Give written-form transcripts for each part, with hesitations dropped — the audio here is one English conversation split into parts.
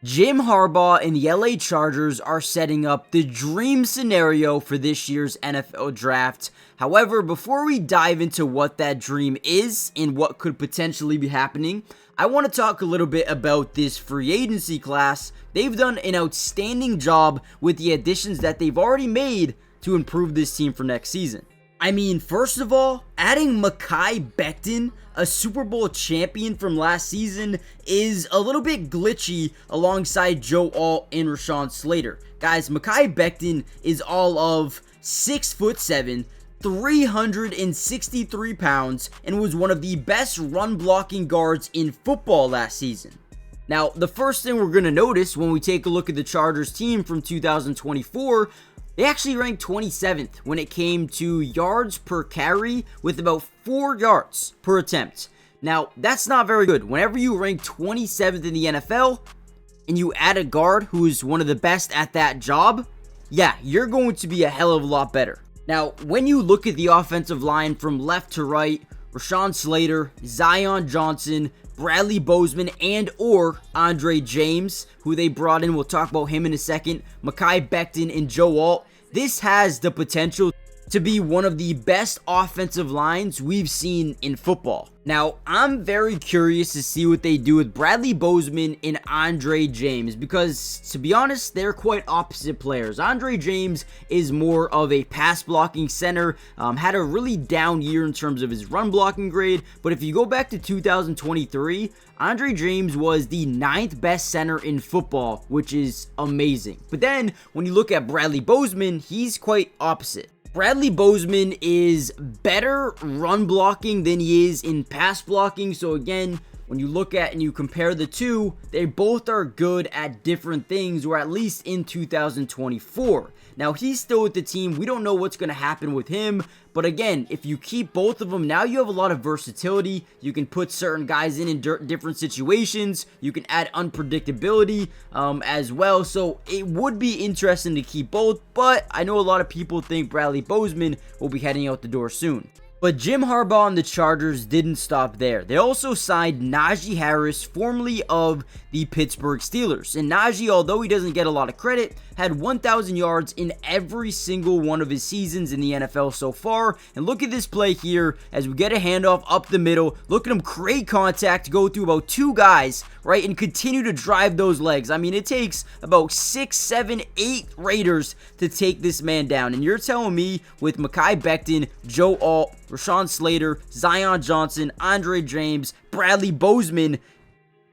Jim Harbaugh and the LA Chargers are setting up the dream scenario for this year's NFL draft. However, before we dive into what that dream is and what could potentially be happening, I want to talk a little bit about this free agency class. They've done an outstanding job with the additions that they've already made to improve this team for next season. I mean, first of all, adding Mekhi Becton, a Super Bowl champion from last season, is a little bit glitchy alongside Joe Alt and Rashawn Slater. Guys, Mekhi Becton is all of 6'7", 363 pounds, and was one of the best run blocking guards in football last season. Now, the first thing we're going to notice when we take a look at the Chargers team from 2024, they actually ranked 27th when it came to yards per carry with about 4 yards per attempt. Now, that's not very good. Whenever you rank 27th in the NFL and you add a guard who is one of the best at that job, yeah, you're going to be a hell of a lot better. Now, when you look at the offensive line from left to right, Rashawn Slater, Zion Johnson, Bradley Bozeman, and or Donte Jackson, who they brought in, we'll talk about him in a second, Mekhi Becton, and Joe Alt, this has the potential to be one of the best offensive lines we've seen in football. Now, I'm very curious to see what they do with Bradley Bozeman and Donte Jackson because, to be honest, they're quite opposite players. Donte Jackson is more of a pass blocking center, had a really down year in terms of his run blocking grade, but if you go back to 2023, Donte Jackson was the 9th best center in football, which is amazing. But then, when you look at Bradley Bozeman, he's quite opposite. Bradley Bozeman is better run blocking than he is in pass blocking. So again, when you look at and you compare the two, they both are good at different things, or at least in 2024. Now, he's still with the team. We don't know what's going to happen with him. But again, if you keep both of them, now you have a lot of versatility. You can put certain guys in different situations. You can add unpredictability as well. So it would be interesting to keep both. But I know a lot of people think Bradley Bozeman will be heading out the door soon. But Jim Harbaugh and the Chargers didn't stop there. They also signed Najee Harris, formerly of the Pittsburgh Steelers. And Najee, although he doesn't get a lot of credit, had 1,000 yards in every single one of his seasons in the NFL so far. And look at this play here as we get a handoff up the middle. Look at him create contact, go through about 2 guys, right, and continue to drive those legs. I mean, it takes about 6, 7, 8 Raiders to take this man down. And you're telling me with Mekhi Becton, Joe Alt, Rashawn Slater, Zion Johnson, Donte Jackson, Bradley Bozeman,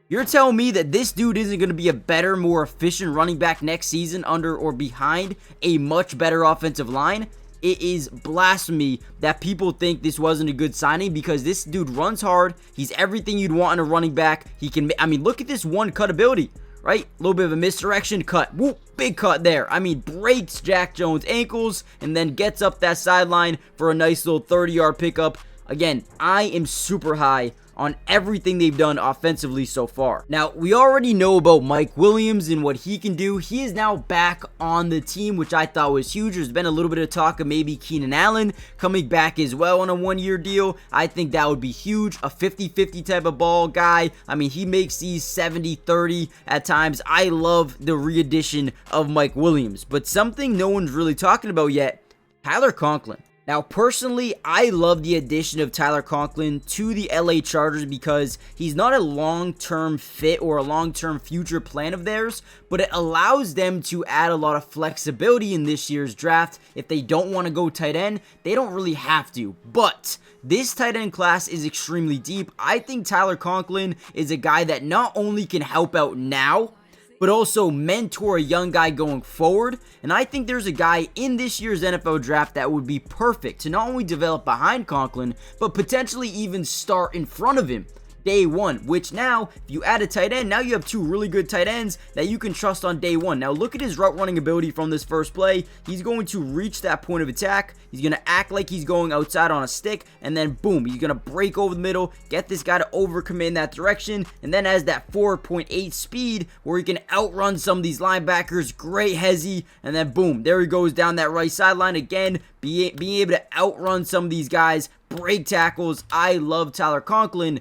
you're telling me that this dude isn't going to be a better, more efficient running back next season under or behind a much better offensive line? It is blasphemy that people think this wasn't a good signing because this dude runs hard. He's everything you'd want in a running back. He can, I mean, look at this one cut ability, right? A little bit of a misdirection cut. Whoop, big cut there. I mean, breaks Jack Jones' ankles and then gets up that sideline for a nice little 30-yard pickup. Again, I am super high on everything they've done offensively so far. Now, we already know about Mike Williams and what he can do. He is now back on the team, which I thought was huge. There's been a little bit of talk of maybe Keenan Allen coming back as well on a 1-year deal. I think that would be huge. A 50-50 type of ball guy. I mean, he makes these 70-30 at times. I love the re-addition of Mike Williams. But something no one's really talking about yet, Tyler Conklin. Now, personally, I love the addition of Tyler Conklin to the LA Chargers because he's not a long-term fit or a long-term future plan of theirs, but it allows them to add a lot of flexibility in this year's draft. If they don't want to go tight end, they don't really have to. But this tight end class is extremely deep. I think Tyler Conklin is a guy that not only can help out now, but also mentor a young guy going forward. And I think there's a guy in this year's NFL draft that would be perfect to not only develop behind Conklin, but potentially even start in front of him day one, which now, if you add a tight end, now you have 2 really good tight ends that you can trust on day one. Now, look at his route running ability from this first play. He's going to reach that point of attack. He's going to act like he's going outside on a stick, and then boom, he's going to break over the middle, get this guy to overcommand that direction, and then has that 4.8 speed where he can outrun some of these linebackers. Great hezzy, and then boom, there he goes down that right sideline again, being able to outrun some of these guys, break tackles. I love Tyler Conklin.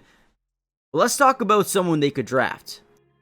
Let's talk about someone they could draft.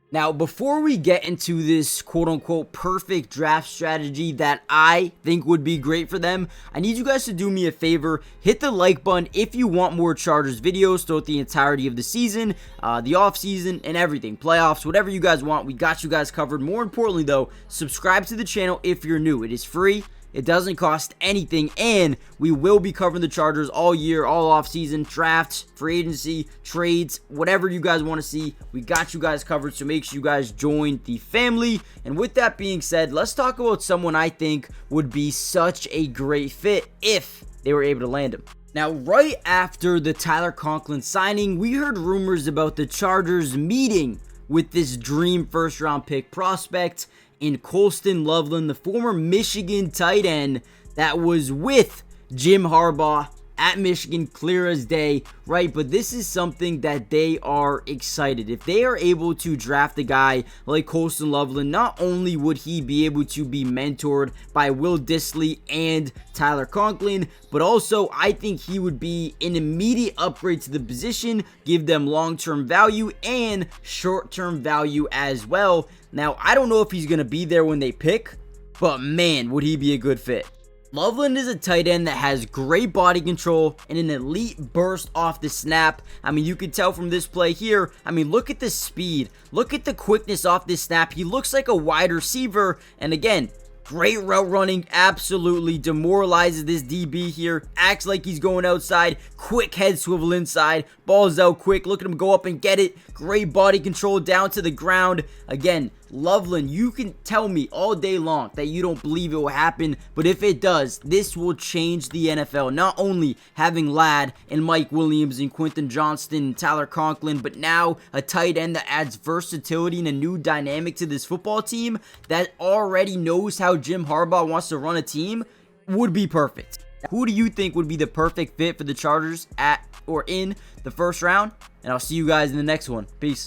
Now, before we get into this quote-unquote perfect draft strategy that I think would be great for them, I need you guys to do me a favor. Hit the like button if you want more Chargers videos throughout the entirety of the season, the offseason, and everything. Playoffs, whatever you guys want, we got you guys covered. More importantly, though, subscribe to the channel if you're new. It is free. It doesn't cost anything, and we will be covering the Chargers all year, all offseason, drafts, free agency, trades, whatever you guys want to see. We got you guys covered, so make sure you guys join the family. And with that being said, let's talk about someone I think would be such a great fit if they were able to land him. Now, right after the Tyler Conklin signing, we heard rumors about the Chargers meeting with this dream first-round pick prospect in Colston Loveland, the former Michigan tight end that was with Jim Harbaugh at Michigan, clear as day, right? But this is something that they are excited. If they are able to draft a guy like Colston Loveland, not only would he be able to be mentored by Will Dissly and Tyler Conklin, but also I think he would be an immediate upgrade to the position, give them long-term value and short-term value as well. Now, I don't know if he's going to be there when they pick, but man, would he be a good fit. Loveland is a tight end that has great body control and an elite burst off the snap. I mean, you can tell from this play here. I mean, look at the speed. Look at the quickness off this snap. He looks like a wide receiver. And again, great route running, absolutely demoralizes this DB here. Acts like he's going outside. Quick head swivel inside. Ball's out quick. Look at him go up and get it. Great body control down to the ground. Again, Loveland, you can tell me all day long that you don't believe it will happen, but if it does, this will change the NFL. Not only having Ladd and Mike Williams and Quentin Johnston and Tyler Conklin, but now a tight end that adds versatility and a new dynamic to this football team that already knows how Jim Harbaugh wants to run a team would be perfect. Who do you think would be the perfect fit for the Chargers at or in the first round? And I'll see you guys in the next one. Peace.